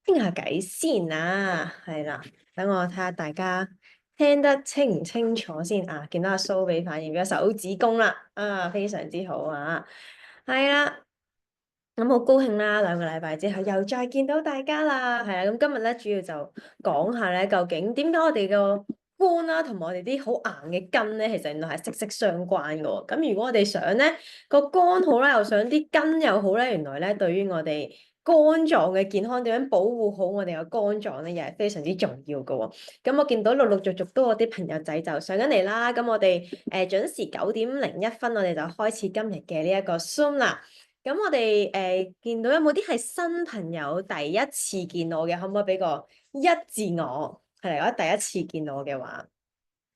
傾下偈先啊，係啦，等我睇下大家聽得清唔清楚先啊。見到阿蘇俾反應，有手指公啦，啊，非常之好啊，係啦，咁好高興啦，2個禮拜之後又再見到大家啦，係啦，咁今日咧主要就講下咧，究竟點解我哋個肝啦，同埋我哋啲好硬嘅筋咧，其實原來係息息相關嘅喎。咁如果我哋想咧個肝好啦，又想啲筋又好咧，原來咧對於我哋肝臟嘅健康，點樣保護好我哋嘅肝臟咧，又係非常之重要嘅喎。咁我見到陸陸續續都有啲朋友仔就上緊嚟啦。咁我哋準時9:01，我哋就開始今日嘅呢一個 Zoom 啦。咁我哋見到有冇啲係新朋友第一次見我嘅，可唔可以俾個一字我？係啦，如果第一次見我嘅話，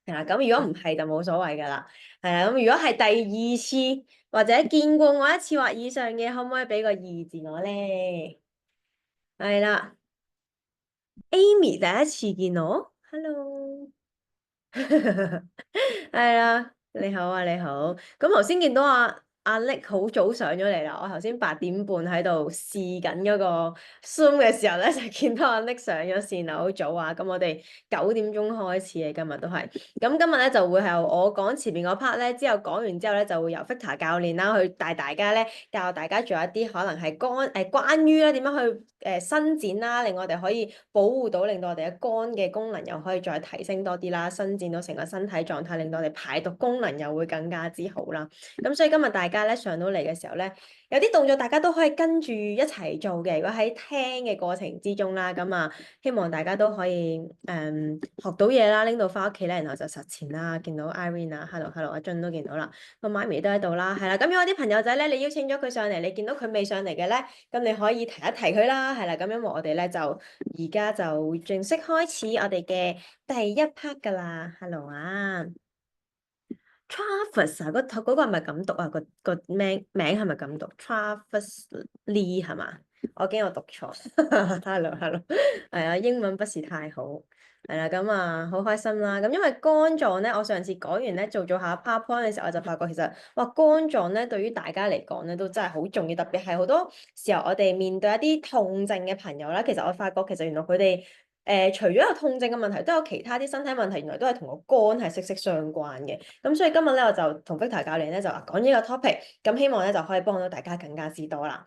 係啦。咁如果唔係就冇所謂㗎啦。係啦，咁如果係第二次或者見過我一次或以上嘅，可唔可以俾個二字我咧？係啦，Amy 第一次見我，Hello，係啦，你好啊，你好。咁頭先見到阿力好早上咗嚟啦，我頭先8:30喺度試緊嗰個 Zoom 嘅時候咧，就見到阿力上咗線啦，好早啊！咁我哋9點鐘開始嘅，今日都係。咁今日咧就會係我講前面嗰 part 咧，之後講完之後咧就會由 Victor 教練啦去帶大家咧，教大家做一啲可能係關於咧點樣去伸展啦，令我哋可以保護到，令到我哋嘅肝嘅功能又可以再提升多啲啦，伸展到成個身體狀態，令到我哋排毒功能又會更加之好啦。咁所以今日大家咧上到嚟嘅時候咧，有啲動作大家都可以跟住一齊做嘅。如果喺聽嘅過程之中啦，咁啊希望大家都可以學到嘢啦，拎到翻屋企咧，然後就實踐啦。見到 Irene 啊，hello hello，阿俊都見到啦，個媽咪都喺度啦，係啦。咁如果啲朋友仔咧，你邀請咗佢上嚟，你見到佢未上嚟嘅咧，咁你可以提一提佢啦，係啦。咁因為我哋咧就而家就正式開始我哋嘅第一 part 噶啦，hello 啊！Travis 啊，嗰個係咪咁讀啊？個名係咪咁讀？Travis Lee 係嘛？我驚我讀錯。Hello hello，係啊，英文不是太好。係啦，咁啊，好開心啦。咁因為肝臟咧，我上次講完咧，做下 PowerPoint 嘅時候，我就發覺其實哇，肝臟咧對於大家嚟講咧都真係好重要，特別係好多時候我哋面對一啲痛症嘅朋友啦，其實我發覺其實原來佢哋除咗有痛症嘅問題，都有其他啲身體問題，原來都係同個肝係息息相關嘅。咁所以今日咧，我就同 Victor 教練咧就話講呢個 topic，咁希望咧就可以幫到大家更加之多啦。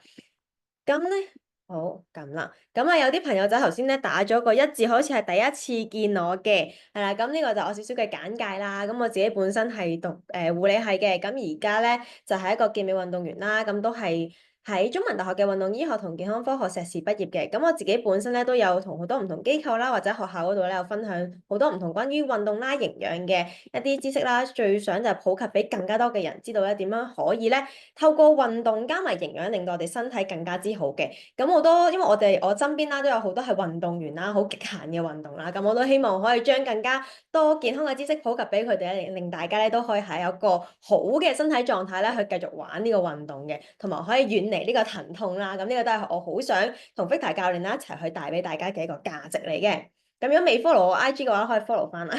咁咧，好咁啦。咁啊，有啲朋友仔頭先咧打咗個一字，好似係第一次見我嘅，係啦。咁呢個就我少少嘅簡介啦。咁我自己本身係讀護理系嘅，咁而家咧就係一個健美運動員啦。咁都係喺中文大學嘅運動醫學同健康科學碩士畢業嘅。咁我自己本身咧都有同好多唔同機構啦，或者學校嗰度咧有分享好多唔同關於運動啦、營養嘅一啲知識啦。最想就係普及俾更加多嘅人知道咧，點樣可以咧透過運動加埋營養，令到我哋身體更加之好嘅。咁好多，因為我身邊啦都有好多係運動員啦，好極限嘅運動啦。咁我都希望可以將更加多健康嘅知識普及俾佢哋咧，令大家咧都可以喺一個好嘅身體狀態咧去繼續玩呢個運動嘅，同埋可以遠離呢個疼痛啦。咁呢個都係我好想同 Victor 教練啦一齊去帶俾大家嘅一個價值嚟嘅。咁如果未 follow 我 IG 嘅話，可以 follow 翻啦。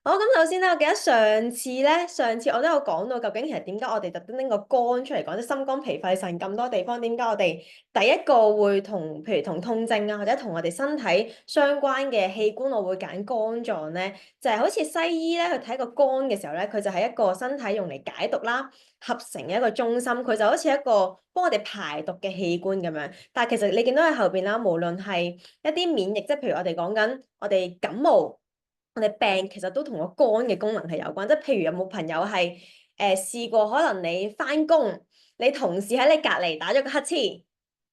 好，咁首先咧，我記得上次我都有講到，究竟其實點解我哋特登拎個肝出嚟講，即係心肝脾肺腎咁多地方，點解我哋第一個會譬如同痛症啊，或者同我哋身體相關嘅器官，我會揀肝臟咧？就係好似西醫咧去睇個肝嘅時候咧，佢就係一個身體用嚟解毒啦，合成嘅一個中心，佢就好似一個幫我哋排毒嘅器官咁樣。但係其實你見到喺後邊啦，無論係一啲免疫，即係譬如我哋講緊我哋感冒。我哋病其實都同個肝嘅功能係有關，即係譬如有冇朋友係試過，可能你翻工，你同事喺你隔離打咗個乞嗤，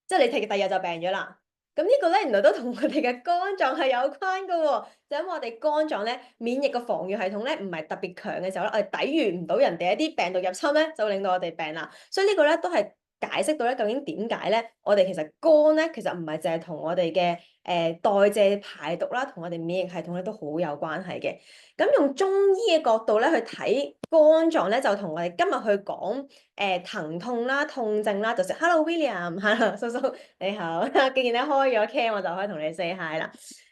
即係你第二日就病咗啦。咁呢個咧原來都同我哋嘅肝臟係有關嘅喎，就因為我哋肝臟咧免疫嘅防禦系統咧唔係特別強嘅時候咧，我哋抵禦唔到人哋一啲病毒入侵咧，就會令到我哋病啦。所以呢個咧都係解釋到咧究竟點解咧，我哋其實肝咧其實唔係淨係同我哋嘅代謝排毒啦，同我哋免疫系統咧都好有關係嘅。咁用中醫嘅角度咧去睇肝臟咧，就同我哋今日去講疼痛啦、痛症啦，就係 Hello William，Hello 叔叔你好，既然你開咗 cam，我就可以同你 say hi 啦。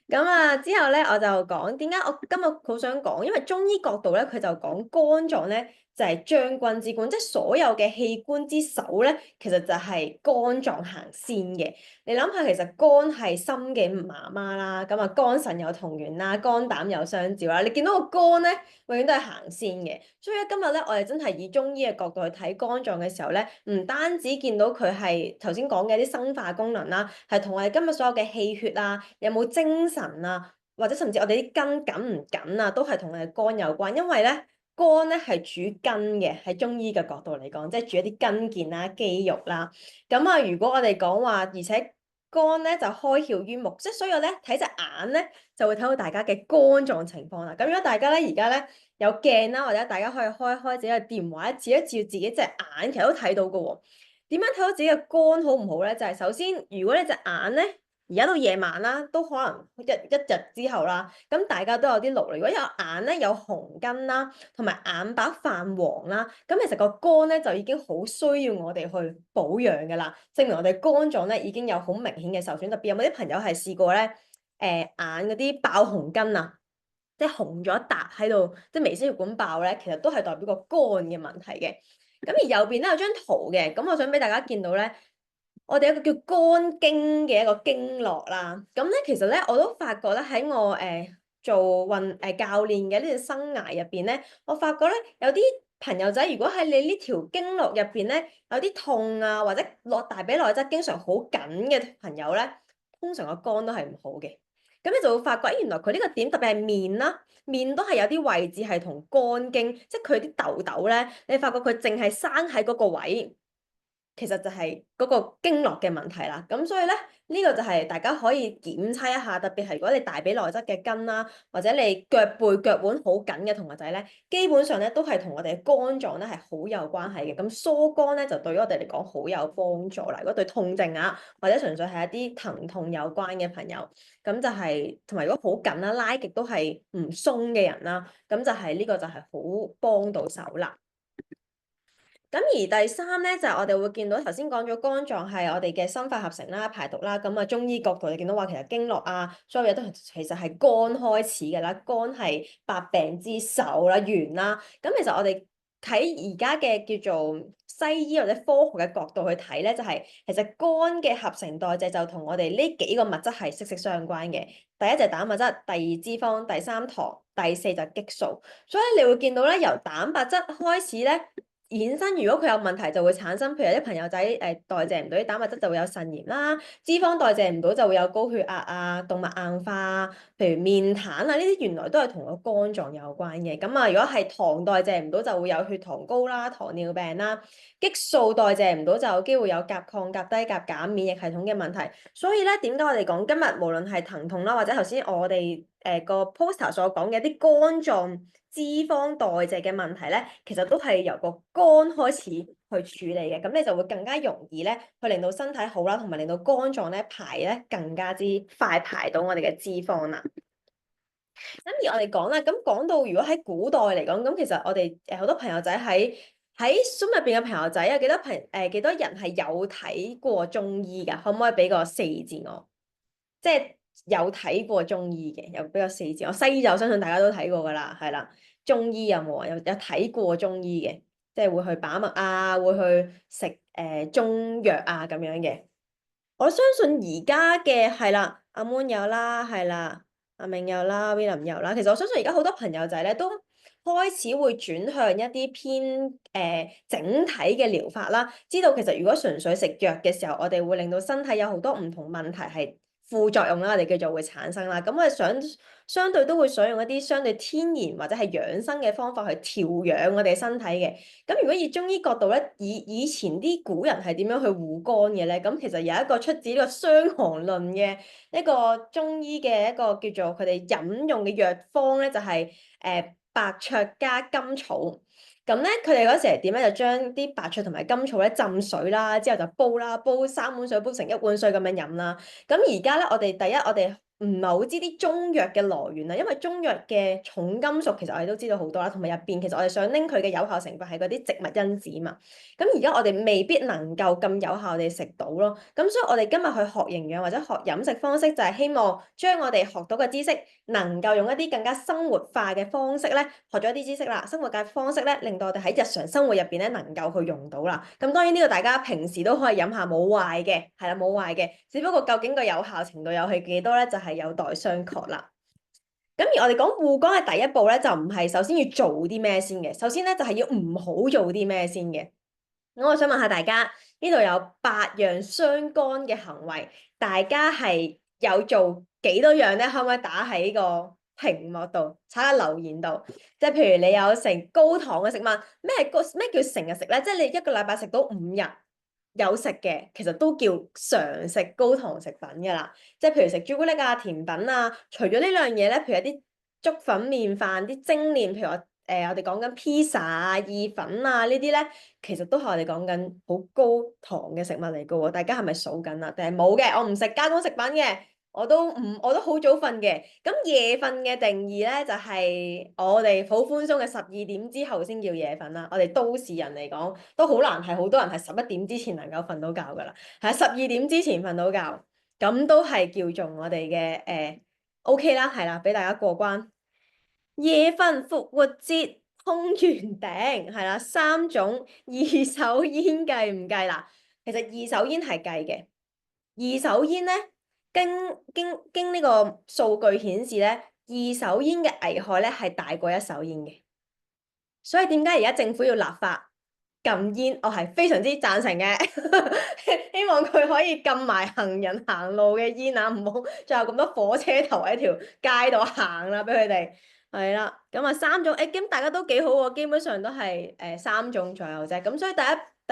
咁啊，之後咧我就講點解我今日好想講，因為中醫角度咧佢就講肝臟咧就係將軍之官，即係所有嘅器官之首咧，其實就係肝臟行先嘅。你諗下，其實肝係心嘅媽媽啦，咁啊肝腎有同源啦，肝膽有相照啦。你見到個肝咧，永遠都係行先嘅。所以咧，今日咧，我哋真係以中醫嘅角度去睇肝臟嘅時候咧，唔單止見到佢係頭先講嘅啲生化功能啦，係同我哋今日所有嘅氣血啊，有冇精神啊，或者甚至我哋啲筋緊唔緊啊，都係同我哋肝有關，因為咧。肝咧係主筋嘅，喺中醫嘅角度嚟講，即係主一啲筋腱啦、肌肉啦。咁啊，如果我哋講話，而且肝咧就開竅於目，即係所以我咧睇隻眼咧就會睇到大家嘅肝臟情況啦。咁如果大家咧而家咧有鏡啦，或者大家可以開開自己嘅電話，照一照自己隻眼，其實都睇到㗎喎。點樣睇到自己嘅肝好唔好咧？就係首先，如果你隻眼咧，而家到夜晚啦，都可能一日之後啦，咁大家都有啲勞累。如果有眼咧有紅筋啦，同埋眼白泛黃啦，咁其實個肝咧就已經好需要我哋去保養㗎啦，證明我哋肝臟咧已經有好明顯嘅受損。特別有冇啲朋友係試過咧？眼嗰啲爆紅筋啊，即係紅咗一笪喺度，即係微絲血管爆咧，其實都係代表個肝嘅問題嘅。咁而右邊咧有張圖嘅，咁我想俾大家見到咧。我哋有一個叫肝經嘅一個經絡啦，咁咧其實咧我都發覺咧喺我做教練嘅呢段生涯入邊咧，我發覺咧有啲朋友仔如果喺你呢條經絡入邊咧有啲痛啊，或者落大髀內側經常好緊嘅朋友咧，通常個肝都係唔好嘅。咁你就會發覺，原來佢呢個點特別係面啦，面都係有啲位置係同肝經，即係佢啲痘痘咧，你發覺佢淨係生喺嗰個位。其實就係嗰個經絡嘅問題啦，咁所以咧呢個就係大家可以檢測一下，特別係如果你大髀內側嘅筋啦，或者你腳背腳腕好緊嘅同學仔咧，基本上咧都係同我哋嘅肝臟咧係好有關係嘅。咁疏肝咧就對於我哋嚟講好有幫助啦。如果對痛症啊，或者純粹係一啲疼痛有關嘅朋友，咁就係同埋如果好緊啦，拉極都係唔鬆嘅人啦，咁就係呢個就係好幫到手啦。咁而第三咧就係我哋會見到頭先講咗肝臟係我哋嘅心肺合成啦、排毒啦，咁啊中醫角度你見到話其實經絡啊，所有嘢都其實係肝開始嘅啦，肝係百病之首啦、源啦。咁其實我哋喺而家嘅叫做西醫或者科學嘅角度去睇咧，就係其實肝嘅合成代謝就同我哋呢幾個物質係息息相關嘅。第一就係蛋白質，第二脂肪，第三糖，第四就係激素。所以你會見到咧，由蛋白質開始咧。衍生，如果佢有問題就會產生，譬如有啲朋友仔代謝唔到啲蛋白質就會有腎炎啦，脂肪代謝唔到就會有高血壓啊、動脈硬化，譬如面癱啊，呢啲原來都係同個肝臟有關嘅。咁啊，如果係糖代謝唔到就會有血糖高啦、糖尿病啦，激素代謝唔到就有機會有甲亢、甲低甲減、免疫系統嘅問題。所以咧，點解我哋講今日無論係疼痛啦，或者頭先我哋個 poster 所講嘅一啲肝臟脂肪代謝嘅問題咧，其實都係由個肝開始去處理嘅，咁你就會更加容易咧，去令到身體好啦，同埋令到肝臟咧排咧更加之快排到我哋嘅脂肪啦。咁而我哋講啦，咁講到如果喺古代嚟講，咁其實我哋好多朋友仔喺 Zoom 入邊嘅朋友仔有幾多人係有睇過中醫㗎？可唔可以俾個四字我？即係有睇過中醫嘅，有俾個四字我。西醫就相信大家都睇過㗎啦，係啦。中醫有冇啊？有睇過中醫嘅，即係會去把脈啊，會去食中藥啊咁樣嘅。我相信而家嘅係啦，阿 Moon 有啦，係啦，阿明有啦，William 有啦。其實我相信而家好多朋友仔咧都開始會轉向一啲偏整體嘅療法啦。知道其實如果純粹食藥嘅時候，我哋會令到身體有好多唔同問題係副作用啦，我哋叫做會產生啦。咁我哋相對都會想用一啲相對天然或者係養生嘅方法去調養我哋身體嘅。咁如果以中醫角度咧，以前啲古人係點樣去護肝嘅咧？咁其實有一個出自呢個《傷寒論》嘅一個中醫嘅一個叫做佢哋飲用嘅藥方咧，就係白芍加甘草。咁咧，佢哋嗰時係點咧？就將啲白芍同埋甘草咧浸水啦，之後就煲啦，煲3碗水煲成1碗水咁樣飲啦。咁而家咧，我哋唔係好知啲中藥嘅來源啦，因為中藥嘅重金屬其實我哋都知道好多啦，同埋入邊其實我哋想拎佢嘅有效成分係嗰啲植物因子嘛。咁而家我哋未必能夠咁有效地食到咯。咁所以我哋今日去學營養或者學飲食方式，就係希望將我哋學到嘅知識能夠用一啲更加生活化嘅方式咧，學咗一啲知識啦，生活嘅方式咧，令到我哋喺日常生活入邊咧能夠去用到啦。咁當然呢個大家平時都可以飲下，冇壞嘅，係啦，冇壞嘅。只不過究竟個有效程度又係幾多咧，就係有待商榷啦。咁而我哋講護肝嘅第一步咧，就唔係首先要做啲咩先嘅，首先咧就係要唔好做啲咩先嘅。我想問下大家，呢度有8樣傷肝嘅行為，大家係有做幾多樣咧？可唔可以打喺個屏幕度，查下留言度？即係譬如你有食高糖嘅食物，咩叫成日食咧？即係你一個禮拜食到5日有食嘅，其實都叫常食高糖食品㗎啦。即係譬如食朱古力啊、甜品啊，除咗呢兩樣嘢咧，譬如一啲粥粉麵飯、啲精煉，譬如我哋講緊披薩啊、意粉啊呢啲咧，其實都係我哋講緊好高糖嘅食物嚟㗎喎。大家係咪數緊啊？定係冇嘅？我唔食加工食品嘅，我都好早瞓嘅。咁夜瞓嘅定義咧，就係我哋好寬鬆嘅12點之後先叫夜瞓啦。我哋都市人嚟講，都好難係好多人係11點之前能夠瞓到覺㗎啦。係12點之前瞓到覺，咁都係叫做我哋嘅OK 啦，係啦，俾大家過關。夜瞓復活節通圓頂，係啦，3種二手煙計唔計啦？其實二手煙係計嘅，二手煙咧經呢個數據顯示咧，二手煙嘅危害咧係大過一手煙嘅，所以點解而家政府要立法禁煙？我係非常之贊成嘅，希望佢可以禁埋行人行路嘅煙啊，唔好再有咁多火車頭喺條街度行啦，俾佢哋。係啦，咁啊3種，咁大家都幾好喎，基本上都係3種左右啫。咁所以第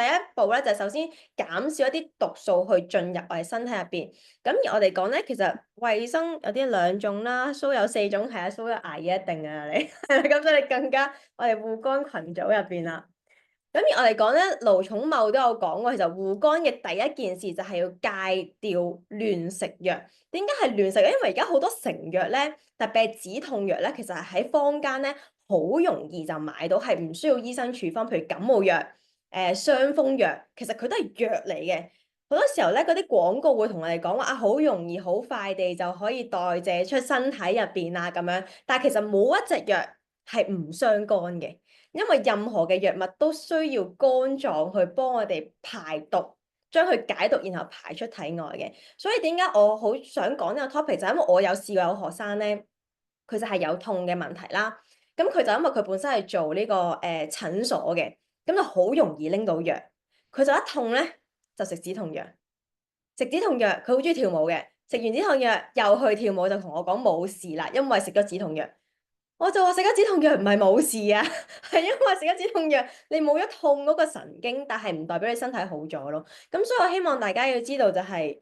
一步咧，就首先減少一啲毒素去進入我哋身體入邊。咁而我哋講咧，其實衞生有啲2種啦，蘇有4種，係啊，蘇有捱嘢一定啊你，係啦，咁所以你更加我哋護肝群組入邊啦。咁而我哋講咧，盧寵茂都有講過，其實護肝嘅第一件事就係要戒掉亂食藥。點解係亂食藥？因為而家好多成藥咧，特別係止痛藥咧，其實係喺坊間咧好容易就買到，係唔需要醫生處方。譬如感冒藥、傷風藥，其實佢都係藥嚟嘅。好多時候咧，嗰啲廣告會同我哋講話啊，好容易、好快地就可以代謝出身體入邊啊咁樣。但係其實冇一隻藥係唔傷肝嘅。因為任何嘅藥物都需要肝臟去幫我哋排毒，將佢解毒，然後排出體外嘅。所以點解我好想講呢個 topic，就係因為我有試過有學生咧，佢就係有痛嘅問題啦。咁佢就因為佢本身係做呢個診所嘅，咁就好容易拎到藥。佢就一痛咧就食止痛藥，食止痛藥佢好中意跳舞嘅，食完止痛藥又去跳舞，就同我講冇事啦，因為食咗止痛藥。我就話食咗止痛藥唔係冇事啊，係因為食咗止痛藥，你冇咗痛嗰個神經，但係唔代表你身體好咗咯。咁所以我希望大家要知道就係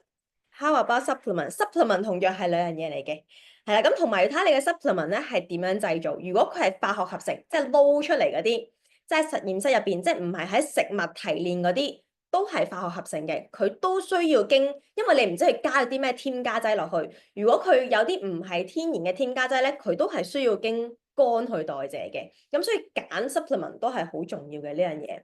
how about supplement 同藥係兩樣嘢嚟嘅，係啦。咁同埋要睇下你嘅 supplement 咧係點樣製造。如果佢係化學合成，即係撈出嚟嗰啲，即係實驗室入邊，即係唔係喺食物提煉嗰啲。都係化學合成嘅，佢都需要經，因為你唔知佢加咗啲咩添加劑落去。如果佢有啲唔係天然嘅添加劑咧，佢都係需要經肝去代謝嘅。咁所以揀 supplement 都係好重要嘅呢樣嘢。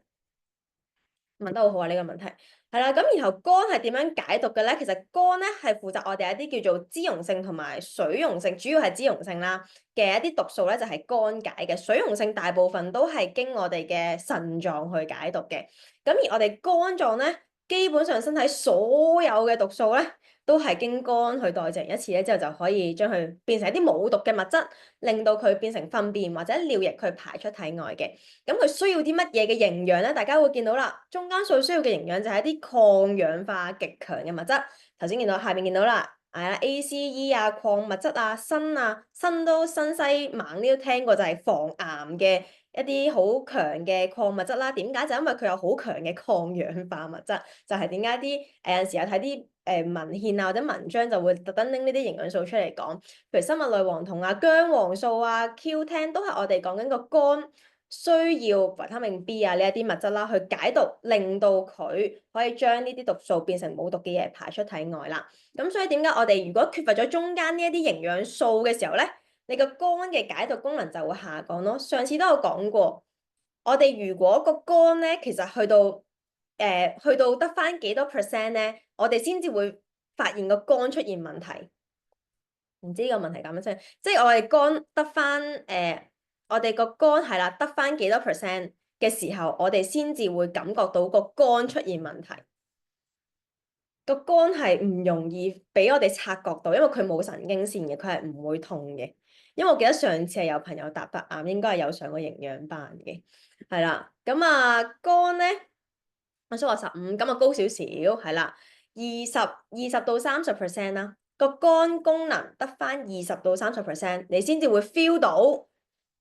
問得好好啊！呢個問題係啦，咁然後肝係點樣解毒嘅咧？其實肝咧係負責我哋一啲叫做脂溶性同埋水溶性，主要係脂溶性啦嘅一啲毒素咧，就係肝解嘅。水溶性大部分都係經我哋嘅腎臟去解毒嘅。咁而我哋肝臟咧，基本上身體所有嘅毒素咧，都係經肝去代謝一次咧，之後就可以將佢變成一啲冇毒嘅物質，令到佢變成糞便或者尿液去排出體外嘅。咁佢需要啲乜嘢嘅營養咧？大家會見到啦，中間所需要嘅營養就係一啲抗氧化極強嘅物質。頭先見到下邊見到啦，係啦，ACE 啊、礦物質啊、鋅啊、鋅都新西錳呢都聽過，就係防癌嘅一啲好強嘅礦物質啦。點解？就因為佢有好強嘅抗氧化物質，就係點解啲有陣時有睇啲文獻啊或者文章就會特登拎呢啲營養素出嚟講，譬如生物類黃酮啊、薑黃素啊、Q10都係我哋講緊個肝需要維他命 B 啊呢一啲物質啦，去解毒，令到佢可以將呢啲毒素變成冇毒嘅嘢排出體外啦。咁所以點解我哋如果缺乏咗中間呢一啲營養素嘅時候咧，你個肝嘅解毒功能就會下降咯。上次都有講過，我哋如果個肝咧其實去到得返幾多 percent 咧，我哋先至會發現個肝出現問題。唔知呢個問題咁樣先，即係我哋肝得返我哋個肝係啦，得返幾多 percent 嘅時候，我哋先至會感覺到個肝出現問題。個肝係唔容易俾我哋察覺到，因為佢冇神經線嘅，佢係唔會痛嘅。因為我記得上次係有朋友答得啱，應該係有上過營養班嘅，係啦。咁啊，肝咧，我想話15，咁啊高少少，係啦，二十到30% 啦。個肝功能得返20到30%，你先至會 feel 到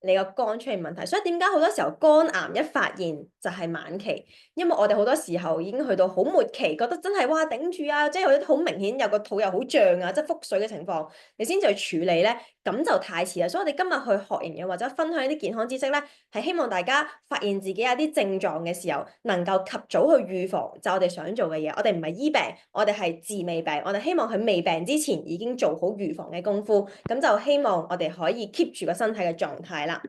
你個肝出現問題。所以點解好多時候肝癌一發現就係晚期？因為我哋好多時候已經去到好末期，覺得真係哇頂住啊，即係有啲好明顯有個肚又好脹啊，即係腹水嘅情況，你先至去處理咧，咁就太遲啦。所以我哋今日去學營養或者分享一啲健康知識咧，係希望大家發現自己有啲症狀嘅時候，能夠及早去預防，就我哋想做嘅嘢。我哋唔係醫病，我哋係治未病。我哋希望喺未病之前已經做好預防嘅功夫，咁就希望我哋可以 keep 住個身體嘅狀態啦。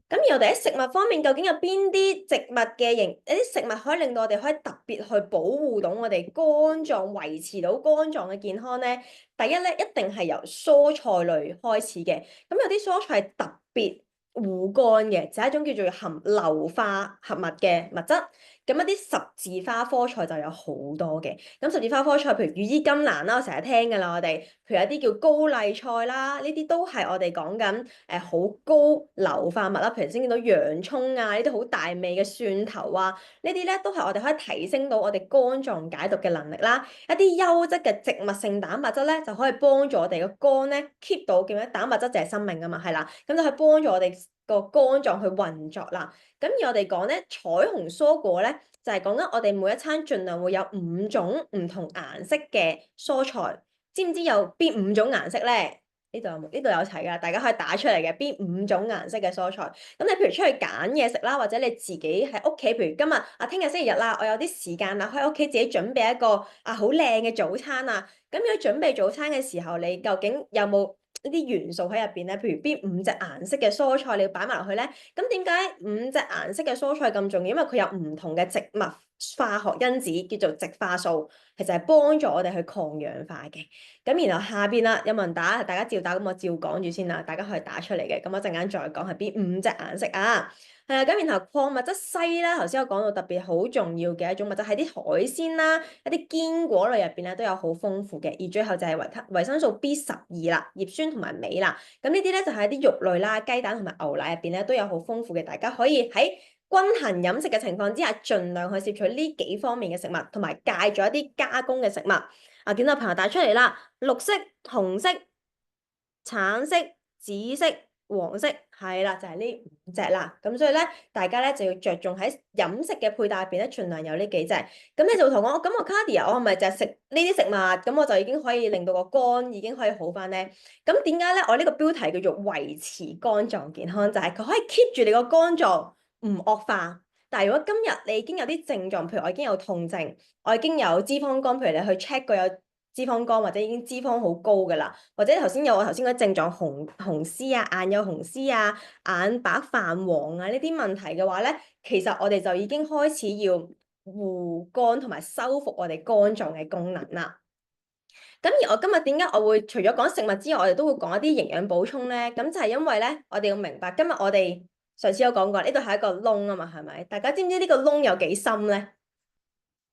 咁而我哋喺食物方面，究竟有邊啲植物嘅一啲食物可以令到我哋可以特別去保護到我哋肝臟，維持到肝臟嘅健康咧？第一咧，一定係由蔬菜類開始嘅。咁有啲蔬菜係特別護肝嘅，就係一種叫做含硫化合物嘅物質。咁一啲十字花科菜就有好多嘅。咁十字花科菜，譬如羽衣甘藍啦，我成日聽㗎啦，我哋譬如有啲叫高麗菜啦，呢啲都係我哋講緊好高硫化物啦。譬如先見到洋葱啊，呢啲好大味嘅蒜頭啊，呢啲咧都係我哋可以提升到我哋肝臟解毒嘅能力啦。一啲優質嘅植物性蛋白質咧，就可以幫助我哋個肝咧 keep 到叫咩？蛋白質就係生命啊嘛，係啦，咁就可以幫助我哋個肝臟去運作啦。咁而我哋講咧，彩虹蔬果咧，就係講緊我哋每一餐盡量會有5種唔同顏色嘅蔬菜。知唔知有邊5種顏色咧？呢度有齊㗎，大家可以打出嚟嘅邊5種顏色嘅蔬菜。咁你譬如出去揀嘢食啦，或者你自己喺屋企，譬如今日聽日星期日啦，我有啲時間啦，可以喺屋企自己準備一個好靚嘅早餐啊。咁如果準備早餐嘅時候，你究竟有冇呢啲元素喺入邊咧？譬如邊5隻顏色嘅蔬菜你要擺埋落去咧？咁點解5隻顏色嘅蔬菜咁重要？因為佢有唔同嘅植物化學因子，叫做植化素，其實係幫助我哋去抗氧化嘅。咁然後下邊啦，有冇人打？大家照打，咁我照講住先啦。大家可以打出嚟嘅。咁我陣間再講係邊5隻顏色啊？係啊，咁然後礦物質硒啦，頭先我講到特別好重要嘅一種物質，喺啲海鮮啦、一啲堅果類入邊咧都有好豐富嘅。而最後就係維生素 B12啦、葉酸同埋鎂啦。咁呢啲咧就係一啲肉類啦、雞蛋同埋牛奶入邊咧都有好豐富嘅。大家可以喺均衡飲食嘅情況之下，盡量去攝取呢幾方面嘅食物，同埋戒咗一啲加工嘅食物。見到朋友帶出嚟啦，綠色、紅色、橙色、紫色、黃色，係啦，就係呢5隻啦。咁所以咧，大家咧就要着重喺飲食嘅配搭入邊咧，盡量有呢幾隻。咁你就同我咁我 Cardia，我係咪就係食呢啲食物，咁我就已經可以令到個肝已經可以好翻咧？咁點解咧？我呢個標題叫做維持肝臟健康，就係佢可以 keep 住你個肝臟唔惡化。但係如果今日你已經有啲症狀，譬如我已經有痛症，我已經有脂肪肝，譬如你去 check 過有脂肪肝或者已經脂肪好高㗎啦，或者我頭先嗰啲症狀紅絲啊，眼有紅絲啊，眼白泛黃啊呢啲問題嘅話咧，其實我哋就已經開始要護肝同埋修復我哋肝臟嘅功能啦。咁而我今日點解我會除咗講食物之外，我哋都會講一啲營養補充咧？咁就係因為咧，我哋要明白今日我哋上次有講過，呢度係一個窿啊嘛，係咪？大家知唔知呢個窿有幾深咧？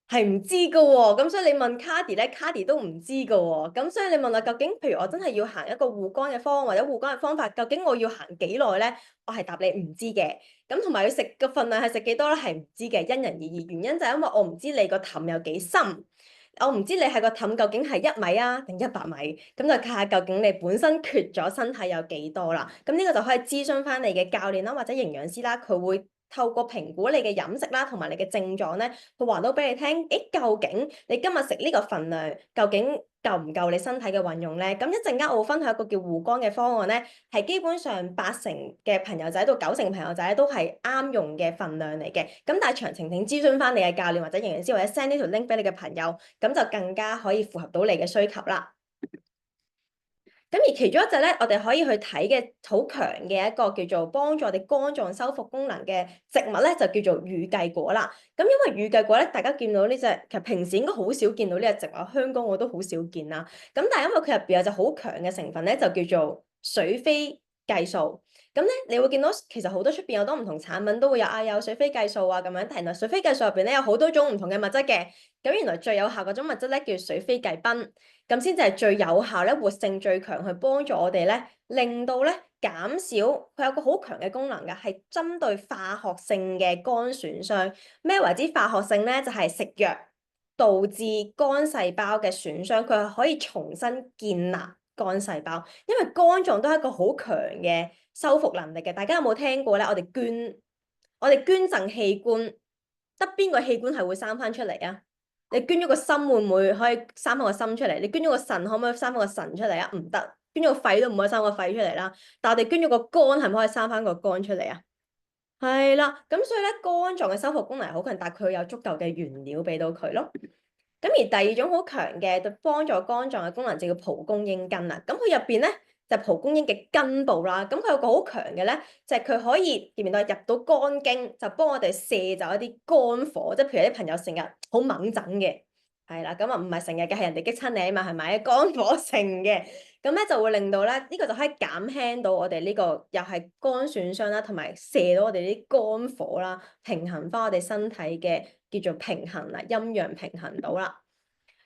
係唔知噶喎，咁所以你問 Cardi 咧，Cardi 都唔知噶喎，咁所以你問我究竟，譬如我真係要行一個護肝嘅方案或者護肝嘅方法，究竟我要行幾耐咧？我係答你唔知嘅，咁同埋要食嘅份量係食幾多咧？係唔知嘅，因人而異。原因就係因為我唔知你個氹有幾深，我唔知你係個氹究竟係1米啊定100米，咁就睇下究竟你本身缺咗身體有幾多啦。咁呢個就可以諮詢翻你嘅教練啦或者營養師啦，佢會透過評估你嘅飲食啦，同埋你嘅症狀咧，佢話到俾你聽，究竟你今日食呢個份量，究竟夠唔夠你身體嘅運用咧？咁一陣間我會分享一個叫護肝嘅方案咧，係基本上80%嘅朋友仔到90%朋友仔都係啱用嘅份量嚟嘅。咁但係詳情請諮詢翻你嘅教練或者營養師，或者 send 呢條 link 俾你嘅朋友，咁就更加可以符合到你嘅需求啦。咁而其中一隻咧，我哋可以去睇嘅好強嘅一個叫做幫助我哋肝臟修復功能嘅植物咧，就叫做乳繼果啦。咁因為乳繼果咧，大家見到呢隻，其實平時應該好少見到呢隻植物，香港我都好少見啦。咁但係因為佢入邊有隻好強嘅成分咧，就叫做水飛薊素。咁咧，你會見到其實好多出邊有好多唔同產品都會有水飛薊素啊咁樣，但原來水飛薊素入邊咧有好多種唔同嘅物質嘅。咁原來最有效嗰種物質咧叫水飛薊賓。咁先至係最有效咧，活性最強，去幫助我哋咧，令到咧減少佢有個好強嘅功能嘅，係針對化學性嘅肝損傷。咩為之化學性咧？就係食藥導致肝細胞嘅損傷，佢係可以重新建立肝細胞，因為肝臟都係一個好強嘅修復能力嘅。大家有冇聽過咧？我哋捐贈器官，得邊個器官係會生翻出嚟啊？你捐咗個心會唔會可以生翻個心出嚟？你捐咗個腎可唔可以生翻個腎出嚟啊？唔得，捐咗個肺都唔可以生個肺出嚟啦。但係我哋捐咗個肝係咪可以生翻個肝出嚟啊？係啦，咁所以咧肝臟嘅修復功能係好強，但係佢有足夠嘅原料俾到佢咯。咁而第二種好強嘅幫助肝臟嘅功能就叫蒲公英根啦。咁佢入邊咧就蒲公英嘅根部啦。咁佢有個好強嘅咧，就係佢可以見唔見到入到肝經，就幫我哋卸走一啲肝火，即係譬如有啲朋友成日好猛整嘅，係啦，咁啊唔係成日嘅，係人哋激親你啊嘛，係咪？肝火盛嘅，咁咧就會令到咧呢個就可以減輕到我哋呢個又係肝損傷啦，同埋卸到我哋啲肝火啦，平衡翻我哋身體嘅叫做平衡啦，陰陽平衡到啦。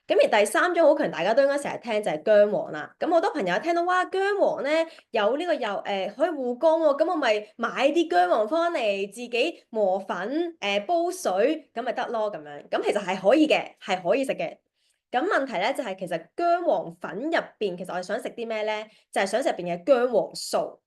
咁而第三種好強，大家都應該成日聽就係薑黃啦。咁好多朋友聽到哇，薑黃咧有呢個又可以護肝喎，咁我咪買啲薑黃翻嚟自己磨粉煲水咁咪得咯咁樣。咁其實係可以嘅，係可以食嘅。咁問題咧就係其實薑黃粉入邊，其實我哋想食啲咩咧？就係想食入邊嘅薑黃素。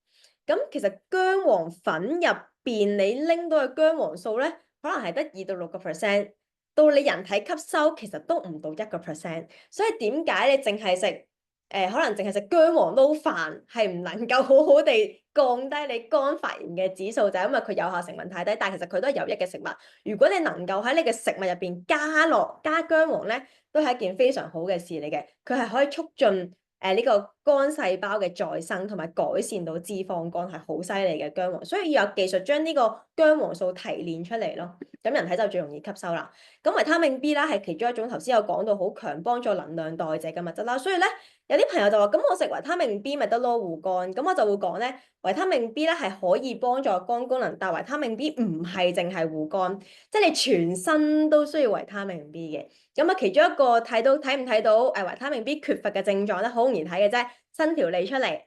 咁其實薑黃粉入邊你拎到嘅薑黃素咧，可能係得2到6%。到你人體吸收其實都唔到1%，所以點解你淨係食可能淨係食薑黃撈飯係唔能夠好好地降低你肝發炎嘅指數，就係因為佢有效成分太低，但係其實佢都係有益嘅食物。如果你能夠喺你嘅食物入邊加薑黃咧，都係一件非常好嘅事嚟嘅。佢係可以促進呢個肝細胞嘅再生，同埋改善到脂肪肝，係好犀利嘅薑黃。所以要有技術將呢個薑黃素提煉出嚟咯，咁人體就最容易吸收啦。咁維他命 B 啦係其中一種，頭先有講到好強幫助能量代謝嘅物質啦。所以咧有啲朋友就話：咁我食維他命 B 咪得咯護肝？咁我就會講咧，維他命 B 咧係可以幫助肝功能，但係維他命 B 唔係淨係護肝，即係你全身都需要維他命 B 嘅。咁啊，其中一個睇唔睇到維他命 B 缺乏嘅症狀咧，好容易睇嘅啫。伸條脷出嚟，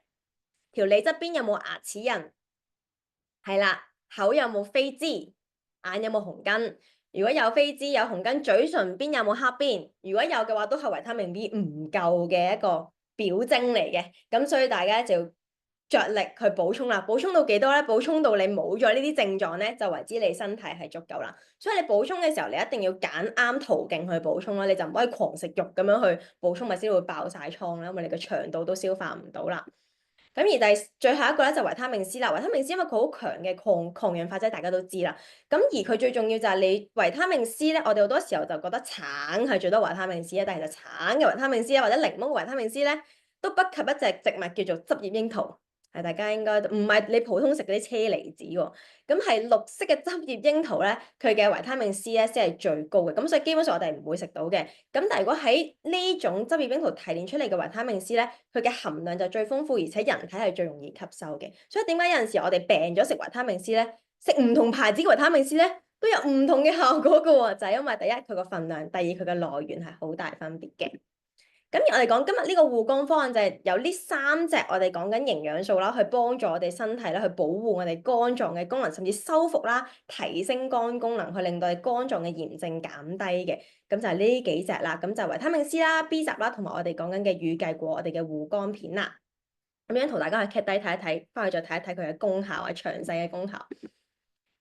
條脷側邊有冇牙齒印？係啦，口有冇飛滋？眼有冇紅筋？如果有飛滋有紅筋，嘴唇邊有冇黑邊？如果有嘅話，都係維他命 B 唔夠嘅一個表徵嚟嘅。咁所以大家就要着力去補充啦。補充到幾多咧？補充到你冇咗呢啲症狀咧，就為之你身體係足夠啦。所以你補充嘅時候，你一定要揀啱途徑去補充啦。你就唔可以狂食肉咁樣去補充，咪先會爆晒瘡啦，因為你個腸道都消化唔到啦。咁而最後一個咧就維他命 C 啦，維他命 C 因為佢好強嘅抗氧化劑，大家都知啦。咁而佢最重要就係你維他命 C 咧，我哋好多時候就覺得橙係最多維他命 C 啊，但係其實橙嘅維他命 C 啊或者檸檬嘅維他命 C 咧，都不及一隻植物叫做汁葉櫻桃。係大家應該唔係你普通食嗰啲車厘子喎，咁係綠色嘅汁葉櫻桃咧，佢嘅維他命 C 咧先係最高嘅，咁所以基本上我哋唔會食到嘅。咁但係如果喺呢種汁葉櫻桃提煉出嚟嘅維他命 C 咧，佢嘅含量就最豐富，而且人體係最容易吸收嘅。所以點解有陣時我哋病咗食維他命 C 咧，食唔同牌子嘅維他命 C 咧都有唔同嘅效果㗎喎，就係因為第一佢個份量，第二佢嘅來源係好大分別嘅。咁而我哋講今日呢個護肝方案就係有呢3隻我哋講緊營養素啦，去幫助我哋身體啦，去保護我哋肝臟嘅功能，甚至修復啦，提升肝功能，去令到你肝臟嘅炎症減低嘅。咁就係呢幾隻啦，咁就維他命 C 啦、B 雜啦，同埋我哋講緊嘅乳繼果，我哋嘅護肝片啦。咁樣同大家去 cut 低睇一睇，翻去再睇一睇佢嘅功效啊，詳細嘅功效。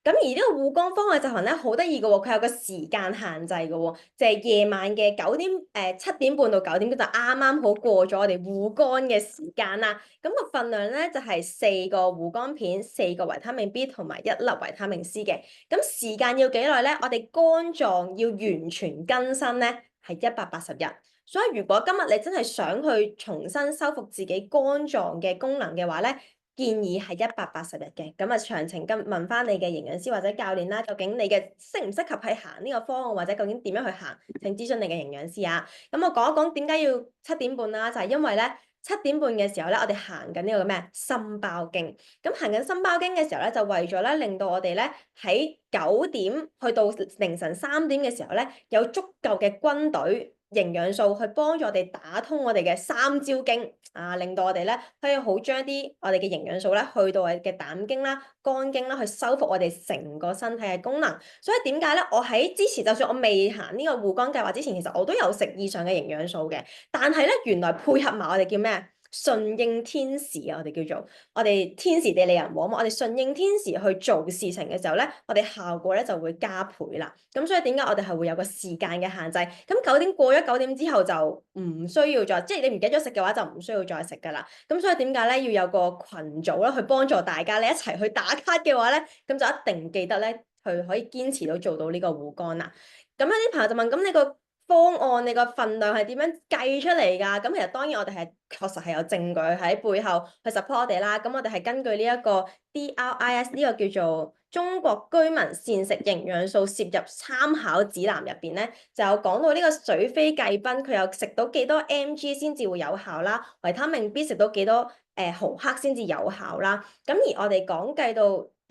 咁而呢個護肝方案就係咧好得意嘅喎，佢有個時間限制嘅喎，就係夜晚嘅7點半到9點就啱啱好過咗我哋護肝嘅時間啦。咁個份量咧就係4個護肝片、4個維他命 B 同埋1粒維他命 C 嘅。咁時間要幾耐咧？我哋肝臟要完全更新咧係180日。所以如果今日你真係想去重新修復自己肝臟嘅功能嘅話咧，建議係180日嘅。咁啊詳情跟問翻你嘅營養師或者教練啦，究竟你嘅適唔適合係行呢個方案，或者究竟點樣去行？請諮詢你嘅營養師啊。咁我講一講點解要7點半啦，就係因為咧7點半嘅時候咧，我哋行緊呢個咩心包經。咁行緊心包經嘅時候咧，就為咗咧令到我哋咧喺9點去到凌晨3點嘅時候咧，有足夠嘅軍隊營養素去幫助我哋打通我哋嘅三焦經啊，令到我哋咧可以好將啲我哋嘅營養素咧去到我哋嘅膽經啦、肝經啦，去修復我哋成個身體嘅功能。所以點解咧？我喺之前就算我未行呢個護肝計劃之前，其實我都有食以上嘅營養素嘅，但係咧原來配合埋我哋叫咩？順應天時啊，我哋叫做我哋天時地利人和啊嘛，我哋順應天時去做事情嘅時候咧，我哋效果咧就會加倍啦。咁所以點解我哋係會有個時間嘅限制？咁9點過咗9點之後就唔需要再，即係你唔記得咗食嘅話就唔需要再食噶啦。咁所以點解咧要有個群組啦，去幫助大家咧一齊去打卡嘅話咧，咁就一定記得咧去可以堅持到做到呢個護肝啦。咁有啲朋友就問：咁你個方案你個份量係點樣計出嚟㗎？咁其實當然我哋係確實係有證據喺背後去 support 我哋啦。咁我哋係根據呢一個 DRIS 呢個叫做中國居民膳食營養素攝入參考指南入邊咧，就有講到呢個水飛計賓佢有食到幾多 mg 先至會有效啦，維他命 B 食到幾多毫克先至有效啦。咁而我哋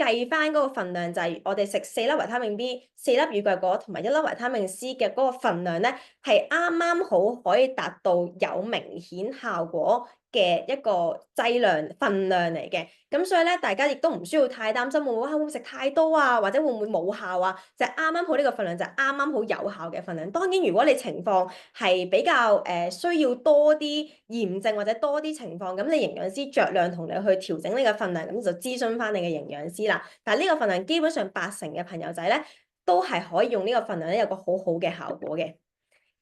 計翻嗰個份量就係我哋食4粒維他命 B、4粒乳蓋果同埋1粒維他命 C 嘅嗰個份量咧，係啱啱好可以達到有明顯效果嘅一個劑量份量嚟嘅。咁所以咧，大家亦都唔需要太擔心會唔會食太多啊，或者會唔會冇效啊？就係啱啱好呢個份量就係啱啱好有效嘅份量。當然，如果你情況係比較需要多啲驗證或者多啲情況，咁你營養師酌量同你去調整呢個份量，咁就諮詢翻你嘅營養師啦。但係呢個份量基本上80%嘅朋友仔咧，都係可以用呢個份量咧，有個好好嘅效果嘅。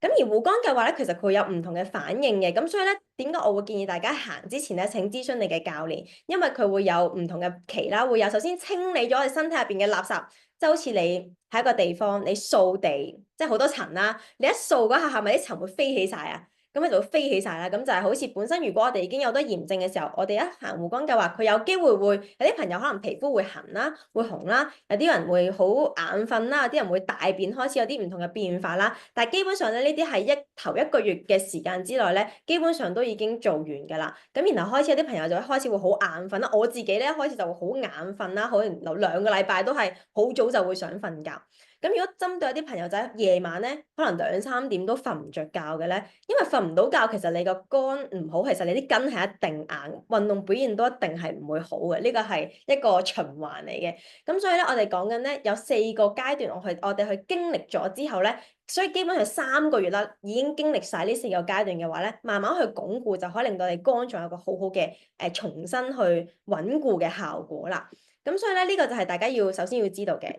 咁而護肝計劃咧，其實佢有唔同嘅反應嘅，咁所以咧，點解我會建議大家行之前咧，請諮詢你嘅教練，因為佢會有唔同嘅期啦，會有首先清理咗我哋身體入邊嘅垃圾，即係好似你喺一個地方你掃地，即係好多塵啦，你一掃嗰下係咪啲塵會飛起晒啊？咁佢就會飛起晒啦，咁就係好似本身如果我哋已經有得炎症嘅時候，我哋一行護肝計劃，佢有機會有啲朋友可能皮膚會痕啦，會紅啦，有啲人會好眼瞓啦，有啲人會大便開始有啲唔同嘅變化啦。但係基本上咧，呢啲係頭一個月嘅時間之內咧，基本上都已經做完㗎啦。咁然後開始有啲朋友就開始會好眼瞓啦，我自己咧開始就會好眼瞓啦，可能2個禮拜都係好早就會想瞓覺。咁如果針對一啲朋友仔夜晚咧，可能2、3點都瞓唔着覺嘅咧，因為瞓唔到覺，其實你個肝唔好，其實你啲筋係一定硬，運動表現都一定係唔會好嘅，呢個係一個循環嚟嘅。咁所以咧，我哋講緊咧有4個階段，我哋去經歷咗之後咧，所以基本上3個月啦，已經經歷晒呢4個階段嘅話咧，慢慢去鞏固就可以令到你肝臟有個好好嘅重新去穩固嘅效果啦。咁所以咧，呢個就係大家首先要知道嘅。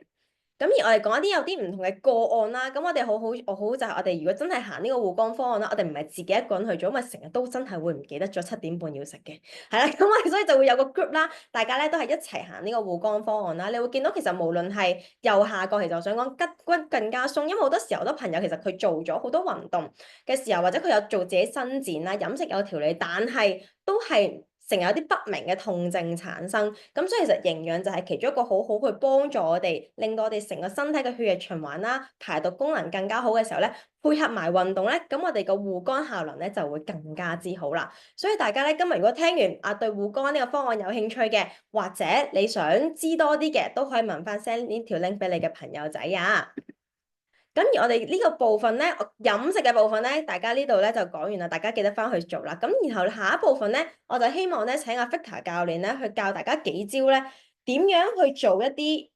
咁而我哋講一啲有啲唔同嘅個案啦，咁我哋好就係我哋如果真係行呢個護肝方案啦，我哋唔係自己一個人去做，因為成日都真係會唔記得咗7點半要食嘅，係啦，咁我哋所以就會有個 group 啦，大家咧都係一齊行呢個護肝方案啦。你會見到其實無論係右下角，其實我想講骨更加鬆，因為好多時候好多朋友其實佢做咗好多運動嘅時候，或者佢有做自己伸展啦，飲食有調理，但係都係成日有啲不明嘅痛症產生，咁所以其實營養就係其中一個好好去幫助我哋，令到我哋成個身體嘅血液循環啦、排毒功能更加好嘅時候咧，配合埋運動咧，咁我哋個護肝效能咧就會更加之好啦。所以大家咧今日如果聽完對護肝呢個方案有興趣嘅，或者你想知多啲嘅，都可以問翻 send 呢條 link 俾你嘅朋友仔啊。咁而我哋呢個部分咧，飲食嘅部分咧，大家呢度咧就講完啦，大家記得翻去做啦。咁然後下一部分咧，我就希望咧請阿 Victor 教練咧去教大家幾招咧，點樣去做一啲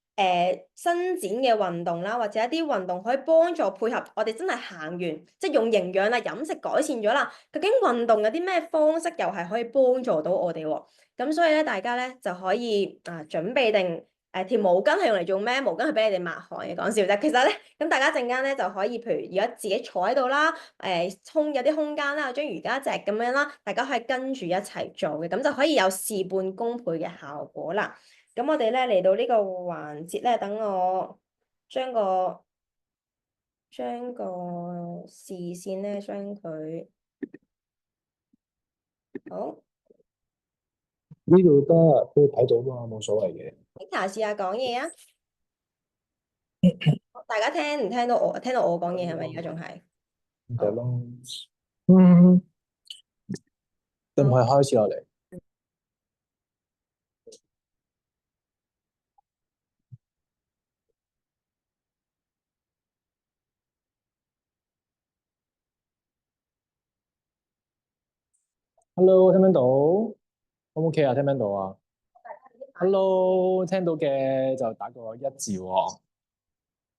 伸展嘅運動啦，或者一啲運動可以幫助配合我哋真係行完，即係用營養啦、飲食改善咗啦。究竟運動有啲咩方式又係可以幫助到我哋喎？咁所以咧，大家咧就可以準備定條毛巾係用嚟做咩？毛巾係俾你哋抹汗嘅，講笑啫。其實咧，咁大家陣間咧就可以，譬如而家自己坐喺度啦，有啲空間啦，有張瑜伽席咁樣啦，大家可以跟住一齊做嘅，咁就可以有事半功倍嘅效果啦。咁我哋咧嚟到呢個環節咧，等我將個視線咧，將佢好。呢度得都睇到嘛，冇所謂嘅。Peter 試下講嘢啊！大家聽唔聽到我？聽到我講嘢係咪？而家仲係？就咯，嗯，咁可以開始落嚟。Hello，聽唔聽到？O 唔 OK 啊？聽唔聽到啊？Hello，聽到嘅就打個一字喎。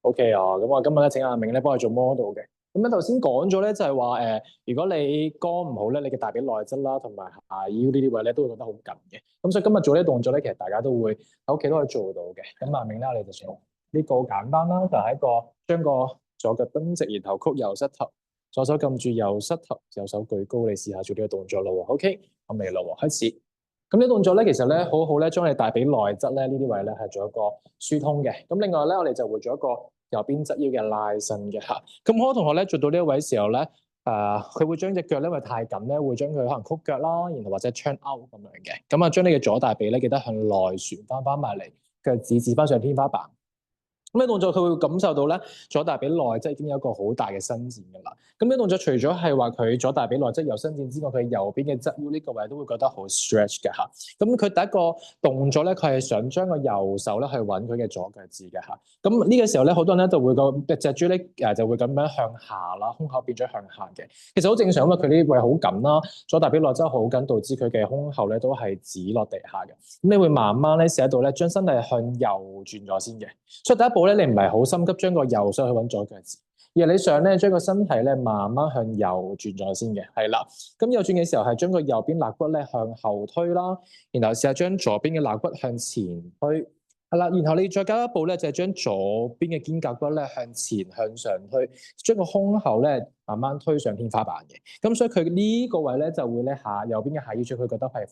OK 啊，咁我今日咧請阿明咧幫佢做 model 嘅。咁咧頭先講咗咧就係話如果你肝唔好咧，你嘅大髀內側啦同埋下腰呢啲位咧都會覺得好緊嘅。咁所以今日做呢啲動作咧，其實大家都會喺屋企都可以做到嘅。咁阿明咧，我哋就做呢個好簡單啦，就係一個將個左腳蹬直，然後曲右膝頭，左手撳住右膝頭，右手舉高，你試下做呢個動作咯喎。OK，咁嚟咯喎，開始。咁呢動作咧，其實咧好好咧，將你大髀內側咧呢啲位咧係做一個疏通嘅。咁另外咧，我哋就會做一個右邊側腰嘅拉伸嘅嚇。咁好多同學咧做到呢一位時候咧，佢會將隻腳咧因為太緊咧，會將佢可能曲腳啦，然後或者 turn out 咁樣嘅。咁啊，將你嘅左大髀咧記得向內旋翻埋嚟，腳趾指翻上天花板。咁呢動作佢會感受到咧，左大髀內側已經有一個好大嘅伸展㗎啦。咁呢動作除咗係話佢左大髀內側有伸展之外，佢右邊嘅側腰呢個位都會覺得好 stretch 嘅嚇。咁佢第一個動作咧，佢係想將個右手咧去揾佢嘅左腳趾嘅嚇。咁呢個時候咧，好多人咧就會個脊椎咧就會咁樣向下啦，胸口變咗向下嘅。其實好正常，因為佢呢位好緊啦，左大髀內側好緊，導致佢嘅胸口咧都係指落地下嘅。咁你會慢慢咧寫到咧，將身體向右轉咗先嘅。所以第一步咧，你唔係好心急將個右手去揾左腳趾，而你想咧將個身體咧慢慢向右轉咗先嘅，係啦。咁右轉嘅時候係將個右邊肋骨咧向後推啦，然後試下將左邊嘅肋骨向前推，係啦。然後你再加一步咧，就係將左邊嘅肩胛骨咧向前向上推，將個胸口咧慢慢推上天花板嘅。咁所以佢呢個位咧就會咧右邊嘅下腰椎，佢覺得係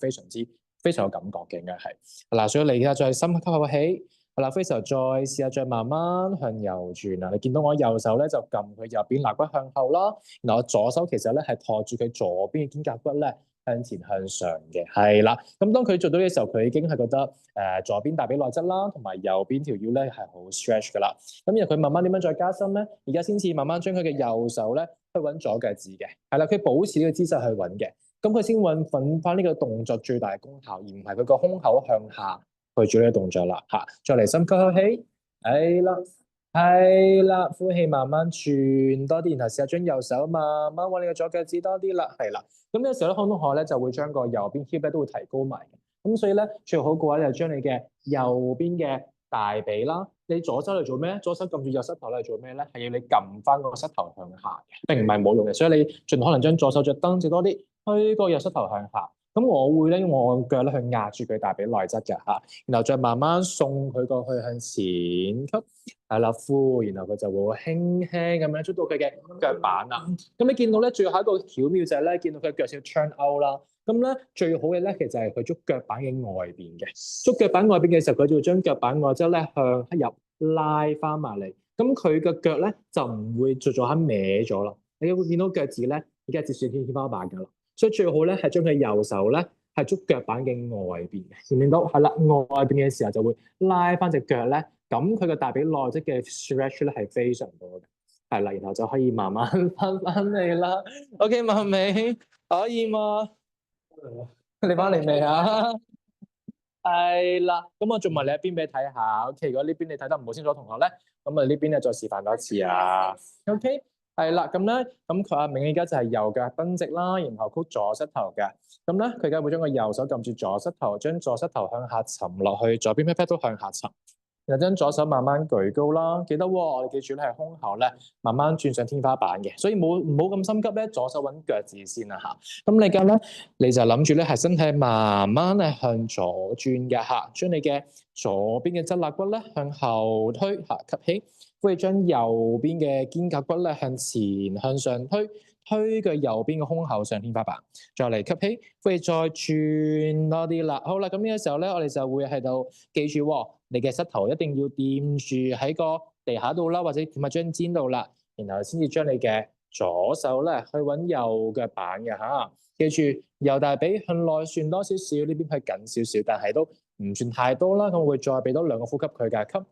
非常有感覺嘅，應該係。嗱，所以你而家再深吸口氣。好啦，飛時候再試下，再慢慢向右轉啊！你見到我右手咧就撳佢右邊肋骨向後啦，然後我左手其實咧係托住佢左邊嘅肩胛骨咧向前向上嘅，係啦。咁當佢做到嘅時候，佢已經係覺得左邊大髀內側啦，同埋右邊條腰咧係好 stretch 噶啦。咁然後佢慢慢點樣再加深咧？而家先至慢慢將佢嘅右手咧去揾左腳趾嘅，係啦，佢保持呢個姿勢去揾嘅，咁佢先揾翻呢個動作最大嘅功效，而唔係佢個胸口向下。去做呢個動作啦，嚇！再嚟深吸口氣，係啦，呼氣慢慢轉多啲，然後試下將右手慢慢揾你個左腳趾多啲啦，係啦。咁呢個時候咧，好多同學咧就會將個右邊 hip 咧都會提高埋嘅。咁所以咧，最好嘅話咧就將你嘅右邊嘅大髀啦，你左手嚟做咩？左手撳住右膝頭嚟做咩咧？係要你撳翻個膝頭向下嘅，並唔係冇用嘅。所以你盡可能將左手再蹬直多啲，推個右膝頭向下。咁我會咧用我腳咧去壓住佢大髀內側嘅嚇，然後再慢慢送佢過去向前吸，係啦，呼，然後佢就會輕輕咁樣捉到佢嘅腳板啦。咁你見到咧，最後一個巧妙就係咧，見到佢腳少 turn out 啦。咁咧最好嘅咧，其實係佢捉腳板嘅外邊嘅。捉腳板外邊嘅時候，佢就會將腳板外側咧向入拉翻埋嚟。咁佢嘅腳咧就唔會做咗下歪咗啦。你會見到腳趾咧，而家接住天花板㗎啦。所以最好咧係將佢右手咧係捉腳板嘅外邊嘅，見唔見到？係啦，外邊嘅時候就會拉翻隻腳咧，咁佢個大髀內側嘅 stretch 咧係非常多嘅，係啦，然後就可以慢慢翻嚟啦。OK，曼美可以嗎？你翻嚟未啊？係啦，咁我做埋你一邊俾你睇下。OK，如果呢邊你睇得唔好清楚，同學咧，咁啊呢邊咧再示範多一次啊。OK。係啦，咁咧，咁佢阿明而家就係右腳蹬直啦，然後曲左膝頭嘅。咁咧，佢而家會將個右手撳住左膝頭，將左膝頭向下沉落去，左邊 pat pat 都向下沉。然後將左手慢慢舉高啦，記得喎，我哋記住咧係胸口咧慢慢轉上天花板嘅，所以唔好咁心急咧，左手揾腳趾先啦嚇。咁你而家咧，你就諗住咧係身體慢慢咧向左轉嘅嚇，將你嘅左邊嘅側肋骨咧向後推嚇，吸氣，呼氣將右邊嘅肩胛骨咧向前向上推。推嘅右邊嘅胸口上天花板，再嚟吸氣，呼氣再轉多啲啦。好啦，咁呢個時候咧，我哋就會喺度記住喎，你嘅膝頭一定要掂住喺個地下度啦，或者掂喺張氈度啦，然後先至將你嘅左手咧去揾右腳板嘅嚇。記住右大髀向內旋多少少，呢邊去緊少少，但係都唔算太多啦。咁我會再俾多2個呼吸佢嘅吸。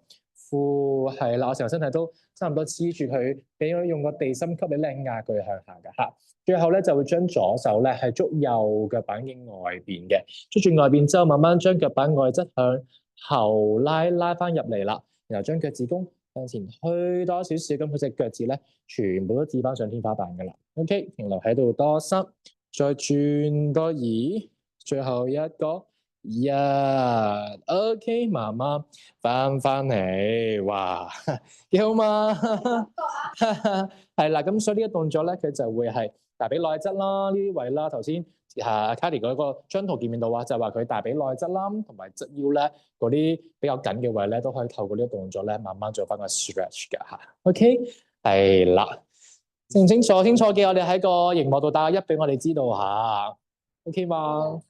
呼係啦，我成個身體都差唔多黐住佢，俾我用個地心吸力咧壓佢向下嘅嚇。最後咧就會將左手咧係捉右腳板嘅外邊嘅，捉住外邊之後，慢慢將腳板外側向後拉翻入嚟啦，然後將腳趾公向前推多少少，咁佢隻腳趾咧全部都指翻上天花板嘅啦。OK， 停留喺度多3，再轉多2，最後一個。OK， 慢慢翻嚟，哇，幾好嘛？係啦，咁所以呢個動作咧，佢就會係大髀內側啦，呢啲位啦，頭先Carly 嗰個張圖見面到啊，就話佢大髀內側啦，同埋側腰咧嗰啲比較緊嘅位咧，都可以透過呢個動作咧，慢慢做翻個 stretch 㗎嚇。OK， 係啦，清唔清楚？清楚嘅，我哋喺個熒幕度打個1俾我哋知道下。OK 嘛？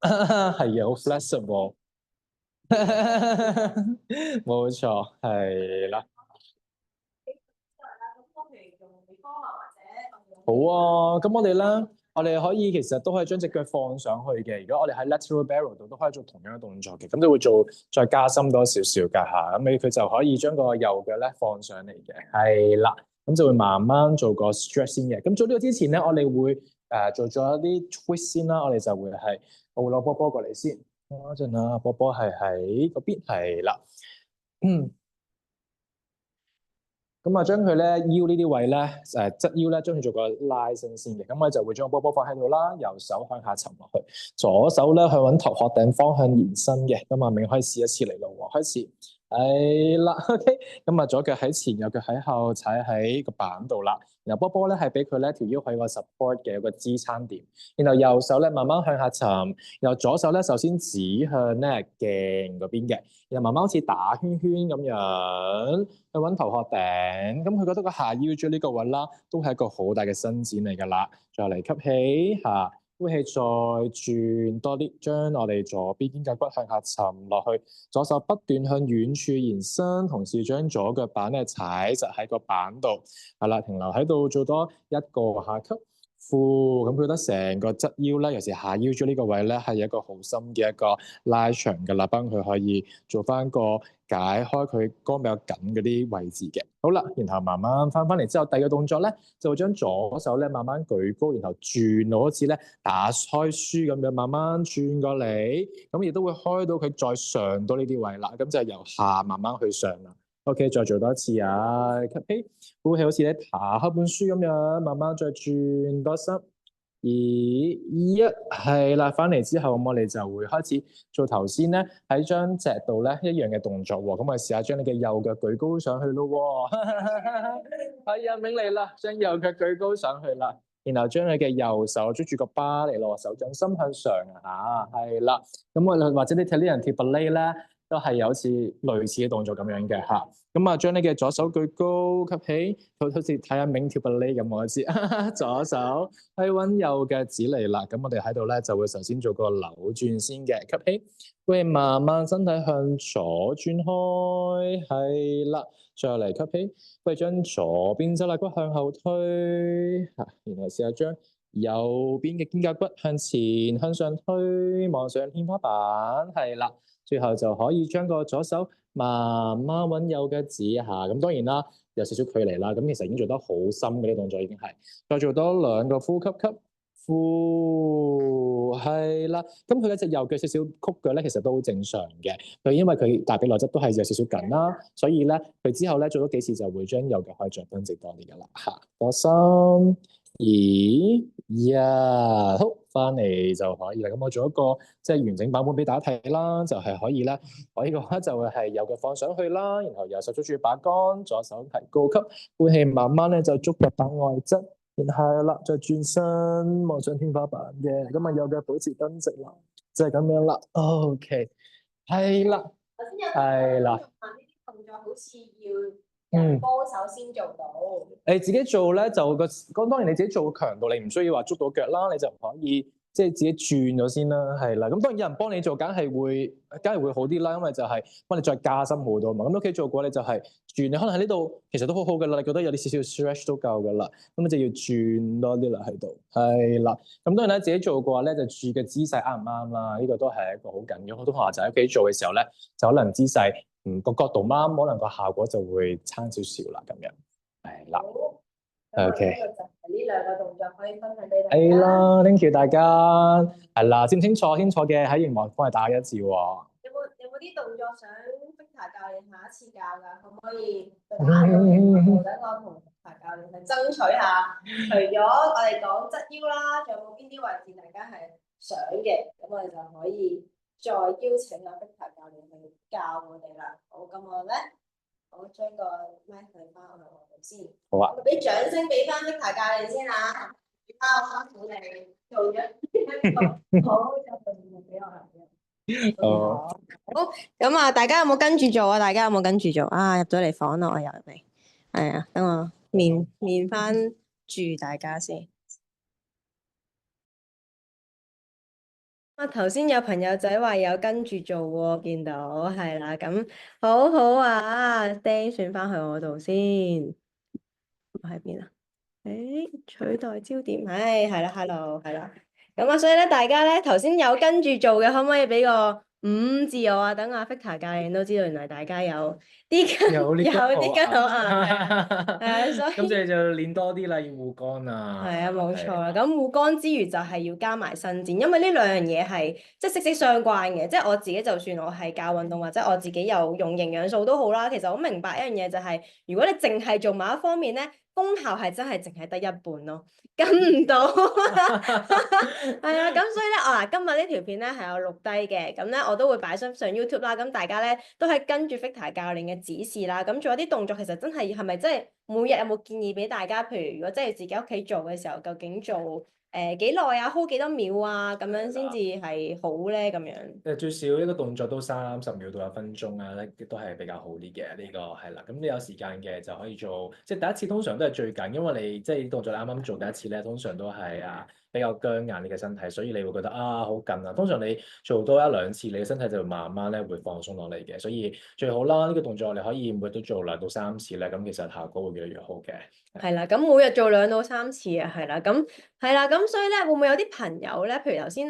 係啊，好 flexible，冇錯，係啦。好啊，咁我哋咧，我哋可以其實都可以將隻腳放上去嘅。如果我哋喺 lateral barrel 度都可以做同樣嘅動作嘅，咁就會做再加深多少少㗎嚇。咁佢就可以將個右腳咧放上嚟嘅，係啦。咁就會慢慢做個 stretch 先嘅。咁做呢個之前咧，我哋會做咗一啲 twist 先啦。我哋就會係我會攞波波過嚟先。等一陣啊，波波係喺嗰邊，係啦。咁啊，將佢咧腰呢啲位咧，側腰咧，將佢做個拉伸先嘅。咁我就會將個波波放喺度啦，右手向下沉落去，左手咧去揾頭殼頂方向延伸嘅。咁啊，明可以試一次嚟咯喎，開始。係啦 ，OK。咁啊，左腳喺前，右腳喺後，踩喺個板度啦。然後波波咧係俾佢咧條腰喺個 support 嘅一個支撐點。然後右手咧慢慢向下沉，然後左手咧首先指向咧鏡嗰邊嘅，然後慢慢好似打圈圈咁樣去揾頭殼頂。咁佢覺得個下腰椎呢個位啦，都係一個好大嘅伸展嚟㗎啦。再嚟吸氣下。呼氣再轉多啲，將我哋左邊肩胛骨向下沉落去，左手不斷向遠處延伸，同時將左腳板咧踩實喺個板度，係啦，停留喺度做多一個下吸。呼，咁佢覺得成個側腰咧，尤其是下腰椎呢個位咧，係一個好深嘅一個拉長嘅啦，幫佢可以做翻個解開佢肝比較緊嗰啲位置嘅。好啦，然後慢慢翻嚟之後，第二個動作咧，就會將左手咧慢慢舉高，然後轉好似咧打開書咁樣，慢慢轉過嚟，咁亦都會開到佢再上到呢啲位啦。咁就由下慢慢去上啦。OK， 再做多一次啊！吸氣，呼氣，好似咧打開本書咁樣，慢慢再轉多3、2、1，係啦。翻嚟之後，咁我哋就會開始做頭先咧喺張席度咧一樣嘅動作喎。咁我哋試下將你嘅右腳舉高上去咯喎。係啊，明嚟啦，將右腳舉高上去啦，然後將你嘅右手捉住個巴嚟咯，手掌心向上啊，係啦。咁我哋或者你睇呢人跳芭蕾咧，都係有似類似嘅動作咁樣嘅嚇，咁啊將你嘅左手舉高，吸起，好似睇下明跳芭蕾咁我知，左手去揾右腳趾嚟啦。咁我哋喺度咧就會首先做個扭轉先嘅，吸起，會慢慢身體向左轉開，係啦，再嚟吸起，會將左邊側肋骨向後推，嚇，然後試下將右邊嘅肩胛骨向前向上推，望上天花板，係啦。最後就可以將個左手慢慢揾右腳趾下，咁當然啦，有少少距離啦。咁其實已經做得好深嘅啲動作已經係，再做多2個呼吸，呼係啦。咁佢一隻右腳少少曲腳咧，其實都好正常嘅。佢因為佢大髀內側都係有少少緊啦，所以咧佢之後咧做多幾次就會將右腳可以再伸直多啲噶啦。嚇，多3、2、1，好。翻嚟就可以啦。咁我做一個即係完整版本俾大家睇啦，就係可以咧，可以嘅話就會係右腳放上去啦，然後右手捉住把杆，左手提高級，背氣慢慢咧就觸入把外側，然後係啦，再轉身望上天花板嘅，咁啊右腳保持蹲直啦，就係咁樣啦。OK，係啦，頭先有係啦。問呢啲動作好似要人幫手先做到。你自己做咧就咁當然你自己做嘅強度，你唔需要話捉到腳啦，你就可以即係自己轉咗先啦，係啦。咁當然有人幫你做，梗係會好啲啦，因為就係幫你再加深好多嘛。咁屋企做過你就係轉，你可能喺呢度其實都好好噶啦，你覺得有啲少少 stretch 都夠噶啦，咁你就要轉多啲啦喺度，係啦。咁當然咧自己做過咧就注嘅姿勢啱唔啱啦，呢個都係一個好緊要。好多學校仔喺屋企做嘅時候咧，就可能姿勢個角度啱，可能個效果就會差少少啦咁樣。係啦，OK，呢個就係呢兩個動作可以分享俾大家。係啦，thank you 大家，係啦，清唔清楚？清楚嘅喺熒幕幫你打一字喎。有冇啲動作想 Victor 教練下一次教㗎？可唔可以等我同 Victor 教練去爭取下？除咗我哋講側腰啦，仲有冇邊啲位置大家係想嘅？咁我哋就可以再邀請阿 Victor 教練去教我哋啦。好，咁我咧。我將個麥去翻我度先。好啊。俾掌聲俾翻 Victor 教練先啊！我辛苦你做咗好就俾我啦。好，咁啊，大家有冇跟住做啊？大家有冇跟住做啊？入咗嚟房啦，我又入嚟。係啊，等我面翻住大家先。頭先有朋友仔話有跟住做喎，見到係啦，咁好好啊，釘選翻去我度先，喺邊啊？取代焦點，係啦，hello，係啦，咁啊，所以咧，大家咧頭先有跟住做嘅，可唔可以俾個5字我啊？等阿 Victor 教練都知道，原來大家有啲跟好啊，所以咁你就練多啲啦，要護肝啊。係啊，冇錯啦。咁護肝之餘就係要加埋伸展，因為呢兩樣嘢係即係息息相關嘅。即係我自己就算我係教運動或者我自己有用營養素都好啦，其實我明白一樣嘢就係，如果你淨係做某一方面咧，功效係真係淨係得一半咯，跟唔到。係啊，咁所以咧，今日呢條片咧係有錄低嘅，咁咧我都會擺上 YouTube 啦。咁大家咧都係跟住 Victor 教練嘅指示啦。咁做一啲動作，其實真係咪真係每日有冇建議俾大家？譬如如果真係自己屋企做嘅時候，究竟做幾耐啊？hold 幾多秒啊？咁樣先至係好咧？咁樣最少一個動作都30秒到1分鐘啊，都係比較好啲嘅。呢個係啦，咁你有時間嘅就可以做，即係第一次通常都係最緊，因為你即係動作你啱啱做第一次咧，通常都係比較僵硬你嘅身體，所以你會覺得好緊啊。通常你做多一兩次，你嘅身體就慢慢咧會放鬆落嚟嘅。所以最好啦，呢個動作你可以每日都做2到3次咧，咁其實效果會越嚟越好嘅。係啦，咁每日做2到3次啊，係啦，咁所以咧，會唔會有啲朋友咧？譬如頭先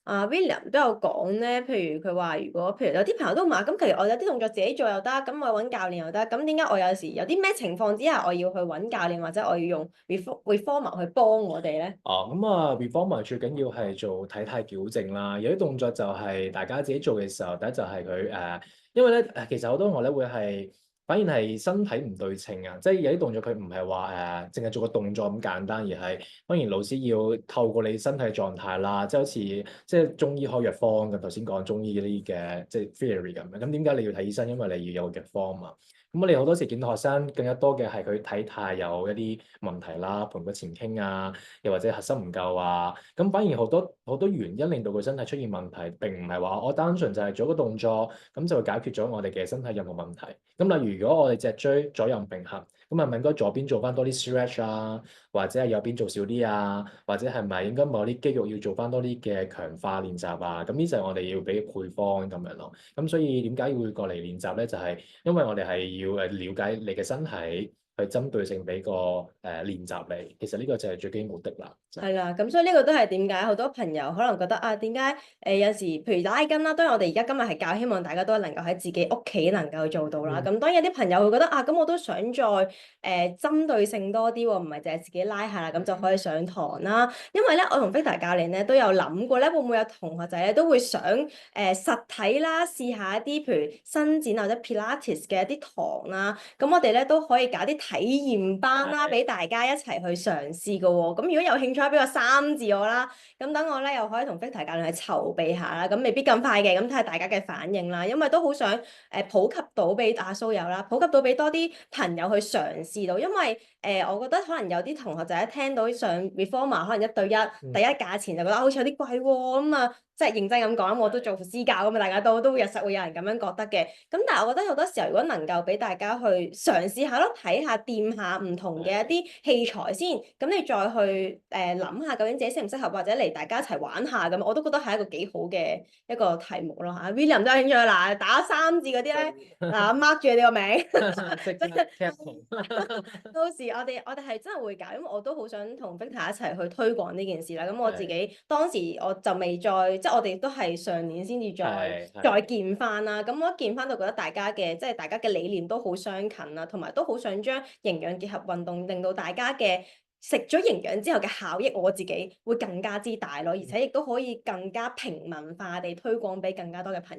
William 都有講咧，譬如佢話如果譬如有啲朋友都話，咁其實我有啲動作自己做又得，咁我揾教練又得，咁點解我有時有啲咩情況之下我要去揾教練或者我要用 reformer 去幫我哋咧？reformer 最緊要係做體態矯正啦。有啲動作就係大家自己做嘅時候，第一就係佢因為咧其實好多同學咧會係。反而係身體唔對稱啊，即係有啲動作佢唔係話淨係做個動作咁簡單，而係當然老師要透過你身體狀態啦，即係好似即係中醫開藥方咁，頭先講中醫呢啲嘅即係 theory 咁樣。咁點解你要睇醫生？因為你要有個藥方嘛。咁我哋好多時見到學生更加多嘅係佢體態有一啲問題啦，盤骨前傾啊，又或者核心唔夠啊。咁反而好多原因令到佢身體出現問題，並唔係話我單純就係做個動作咁就會解決咗我哋嘅身體任何問題。咁例如如果我哋脊椎左右唔平衡，咁係咪應該左邊做翻多啲 stretch 啊，或者係右邊做少啲啊，或者係咪應該某啲肌肉要做翻多啲嘅強化練習啊？咁呢就係我哋要俾配方咁樣咯。咁所以點解會過嚟練習咧？就係因為我哋係要了解你嘅身體，去針對性俾個練習你。其實呢個就係最基目的啦。係啦，咁所以呢個都係點解好多朋友可能覺得點解有時譬如拉筋啦，當然我哋而家今日係教，希望大家都能夠喺自己屋企能夠做到啦。咁當然有啲朋友會覺得咁我都想再針對性多啲喎，唔係淨係自己拉下啦，咁就可以上堂啦。因為咧，我同 Victor 教練咧都有諗過咧，會唔會有同學仔咧都會想實體啦，試下一啲譬如伸展或者 Pilates 嘅一啲堂啦。咁我哋咧都可以搞啲體驗班啦，俾大家一齊去嘗試嘅喎。咁如果有興趣，俾個3字我啦。咁等我咧又可以同 Victor 教練去籌備下啦。咁未必咁快嘅，咁睇下大家嘅反應啦。因為都好想普及到俾阿蘇友啦，普及到俾多啲朋友去嘗試到。因為我覺得可能有啲同學就一聽到上 Reformer 可能1對1，第一價錢就覺得好似有啲貴喎，咁啊〜即係認真咁講，我都做私教咁嘛，大家都日實會有人咁樣覺得嘅。咁但係我覺得好多時候，如果能夠俾大家去嘗試下咯，睇下掂下唔同嘅一啲器材先，咁你再去諗下究竟自己適唔適合，或者嚟大家一齊玩下咁，我都覺得係一個幾好嘅一個題目咯嚇。William 都有興趣嗱，打3字嗰啲咧嗱 mark 住你個名。到時我哋係真係會搞，因為我都好想同 Victor 一齊去推廣呢件事啦。咁我自己當時我就未再，即係我哋都係上年先至再見翻啦。咁我一見翻就覺得大家嘅理念都好相近啦，同埋都好想將營養結合運動，令到大家嘅食咗營養之後嘅效益，我自己會更加之大咯，而且亦都可以更加平民化地推廣俾更加多嘅朋友。